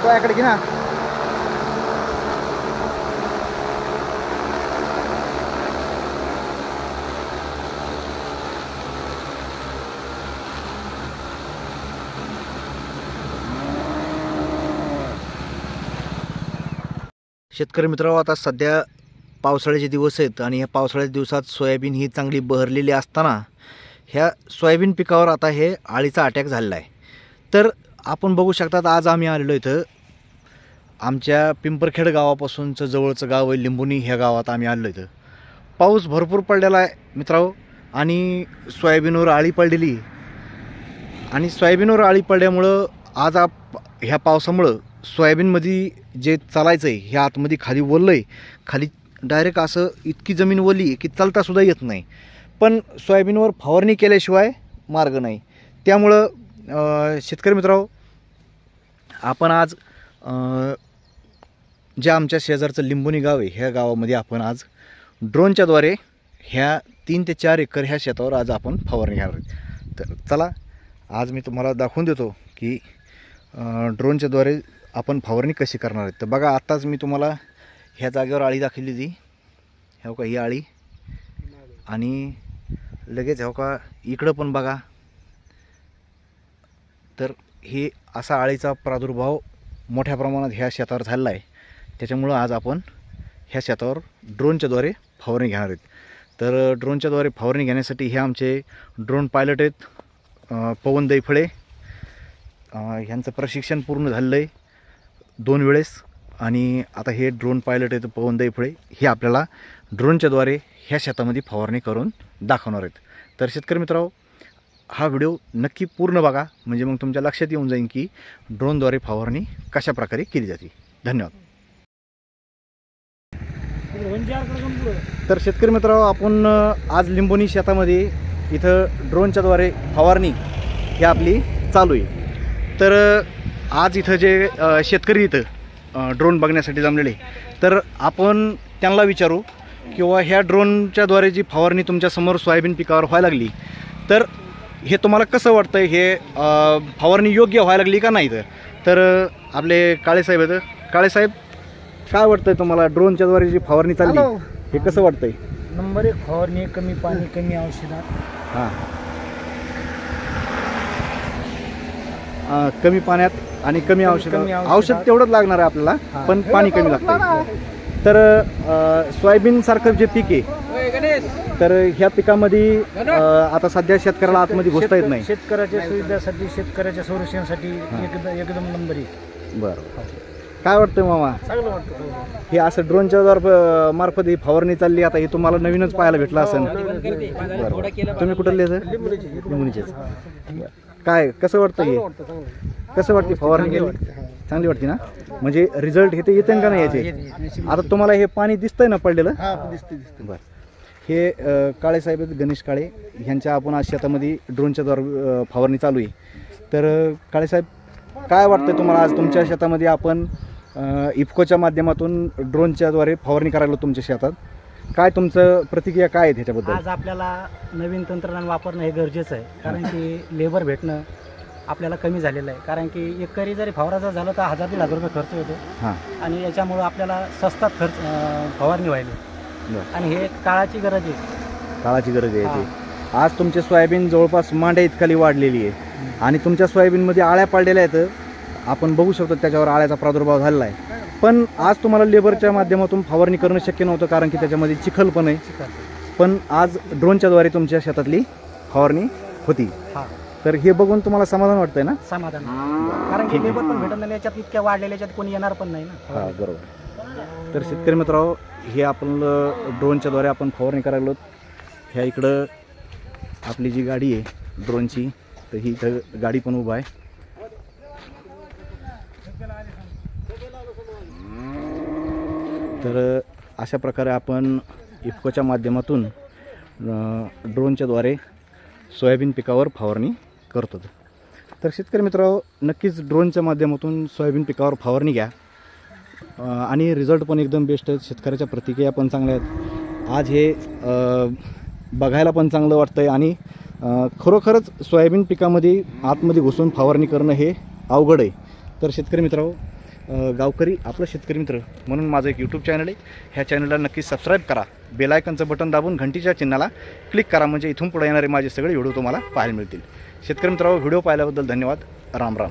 तो याकडे घे ना. शेतकरी मित्रांनो, आता सध्या पावसाळ्याचे दिवस आहेत आणि ह्या पावसाळ्याच्या दिवसात सोयाबीन ही चांगली बहरलेली असताना ह्या सोयाबीन पिकावर आता हे अळीचा अटॅक झालेला आहे. तर आपण बघू शकतात, आज आम्ही आलेलो इथं आमच्या पिंपरखेड गावापासूनचं जवळचं गाव आहे लिंबुनी. ह्या गावात आम्ही आलेलो इथं. पाऊस भरपूर पडलेला आहे मित्रांनो आणि सोयाबीनवर अळी पडलेली. आणि सोयाबीनवर अळी पडल्यामुळं आज ह्या पावसामुळं सोयाबीनमध्ये जे चालायचं आहे हे आतमध्ये खाली ओललं आहे. खाली डायरेक्ट असं इतकी जमीन ओली की चालतासुद्धा येत नाही. पण सोयाबीनवर फवारणी केल्याशिवाय मार्ग नाही. त्यामुळं शेतकरी मित्रांनो, आपण आज जे आमच्या शेजारचं लिंबुनी गाव आहे ह्या गावामध्ये आपण आज ड्रोनच्याद्वारे ह्या 3 ते 4 एकर ह्या शेतावर आज आपण फवारणी घेणार आहोत. तर चला आज मी तुम्हाला दाखवून देतो की ड्रोनच्याद्वारे आपण फवारणी कशी करणार आहे. तर बघा, आत्ताच मी तुम्हाला ह्या जागेवर अळी दाखवली होती. हो का, ही अळी. आणि लगेच हो का इकडं पण बघा. तर हे असा अळीचा प्रादुर्भाव मोठ्या प्रमाणात ह्या शेतावर झालेला आहे. त्याच्यामुळं आज आपण ह्या शेतावर ड्रोनच्याद्वारे फवारणी घेणार आहेत. तर ड्रोनच्याद्वारे फवारणी घेण्यासाठी हे आमचे ड्रोन पायलट आहेत पवन दैफळे. ह्यांचं प्रशिक्षण पूर्ण झालेलं आहे 2 वेळेस. आणि आता हे ड्रोन पायलट आहेत पवन दैफळे, हे आपल्याला ड्रोनच्याद्वारे ह्या शेतामध्ये फवारणी करून दाखवणार आहेत. तर शेतकरी मित्रांनो, हा व्हिडिओ नक्की पूर्ण बघा, म्हणजे मग तुमच्या लक्षात येऊन जाईल की ड्रोनद्वारे फवारणी कशा प्रकारे केली जाते. धन्यवाद. तर शेतकरी मित्रांनो, आपण आज लिंबोनी शेतामध्ये इथं ड्रोनच्याद्वारे फवारणी ही आपली चालू आहे. तर आज इथं जे शेतकरी इथं ड्रोन बघण्यासाठी जमलेले, तर आपण त्यांना विचारू किंवा ह्या ड्रोनच्याद्वारे जी फवारणी तुमच्यासमोर सोयाबीन पिकावर व्हायला लागली, तर हे तुम्हाला कसं वाटतं, हे फवारणी योग्य व्हायला लागली का नाही? तर आपले काळेसाहेब आहेत. काळेसाहेब, काय वाटतंय तुम्हाला ड्रोनच्याद्वारे जी फवारणी चालली हे कसं वाटतंय? नंबर 1 फवारणी, कमी पाणी, कमी औषधात. हां, कमी पाण्यात आणि कमी औषध तेवढंच लागणार आहे आपल्याला, पण पाणी कमी लागतं. तर सोयाबीन सारखं जे पीक आहे, तर ह्या पिकामध्ये आता सध्या शेतकऱ्याला आतमध्ये घुसता येत नाही. शेतकऱ्याच्या सुविधासाठी, शेतकऱ्याच्या संरक्षणासाठी एकदम नंबर 1. बरं, काय वाटतं मामा? चांगलं वाटतं. हे असं ड्रोनच्या मार्फत ही फवारणी चालली, आता हे तुम्हाला नवीनच पाहायला भेटलं असेल. बरं, तुम्ही कुठले? लिंबुनीचेच. काय कसं वाटतं, हे कसं वाटते फवारणी केली? चांगली वाटते ना? म्हणजे रिझल्ट हे ते येते का नाही याचे? आता तुम्हाला हे पाणी दिसतंय ना पडलेलं? बरं, हे काळेसाहेब आहेत, गणेश काळे. ह्यांच्या आपण आज शेतामध्ये ड्रोनच्याद्वारे फवारणी चालू आहे. तर काळेसाहेब, काय वाटतं तुम्हाला आज तुमच्या शेतामध्ये आपण इफकोच्या माध्यमातून ड्रोनच्याद्वारे फवारणी करायला तुमच्या शेतात? काय तुमचं प्रतिक्रिया काय आहे त्याच्याबद्दल? आज आपल्याला नवीन तंत्रज्ञान वापरणं हे गरजेचं आहे, कारण की लेबर भेटणं आपल्याला कमी झालेलं आहे. कारण की एकरी जरी फवाराचा झालं तर 1000-1500 रुपये खर्च होतो. आणि याच्यामुळं आपल्याला स्वस्तात फवारणी व्हायली. आणि हे काळाची गरज आहे. काळाची गरज आहे. आज तुमचे सोयाबीन जवळपास मांड्या इतकाली वाढलेली आहे आणि तुमच्या सोयाबीनमध्ये आळ्या पडलेल्या आहेत. आपण बघू शकतो त्याच्यावर आळ्याचा प्रादुर्भाव झालेला आहे. पण आज तुम्हाला लेबरच्या माध्यमातून फवारणी करणं शक्य नव्हतं, कारण की त्याच्यामध्ये चिखल पण आहे. पण आज ड्रोनच्याद्वारे तुमच्या शेतातली फवारणी होती. तर हे बघून तुम्हाला समाधान वाटतंय ना? समाधान, कारण की लेबर पण भेटत नाही याच्यात, इतक्या वाढलेल्या याच्यात कोणी येणार पण नाही ना. हां, बरोबर. तर शेतकरी मित्रांनो, हे आपण ड्रोनच्याद्वारे आपण फवारणी करायला. ह्या इकडं आपली जी गाडी आहे ड्रोनची, तर ही इथं गाडी पण उभा आहे. तर अशा प्रकारे आपण इफकोच्या माध्यमातून ड्रोनच्याद्वारे सोयाबीन पिकावर फवारणी करतो. तर शेतकरी मित्रांनो, नक्कीच ड्रोनच्या माध्यमातून सोयाबीन पिकावर फवारणी घ्या आणि रिझल्ट पण एकदम बेस्ट आहेत. शेतकऱ्याच्या प्रतिक्रिया पण चांगल्या आहेत. आज हे बघायला पण चांगलं वाटतं आहे आणि खरोखरच सोयाबीन पिकामध्ये आतमध्ये घुसून फवारणी करणं हे अवघड आहे. तर शेतकरी मित्रांनो, गावकरी आपलं शेतकरी मित्र म्हणून माझं एक यूट्यूब चॅनल आहे. ह्या चॅनलला नक्की सबस्क्राईब करा. बेल आयकनचं बटन दाबून घंटीच्या चिन्हाला क्लिक करा, म्हणजे इथून पुढे येणारे माझे सगळे व्हिडिओ तुम्हाला पाहायला मिळतील. शेतकरी मित्रांनो, व्हिडिओ पाहिल्याबद्दल धन्यवाद. राम राम.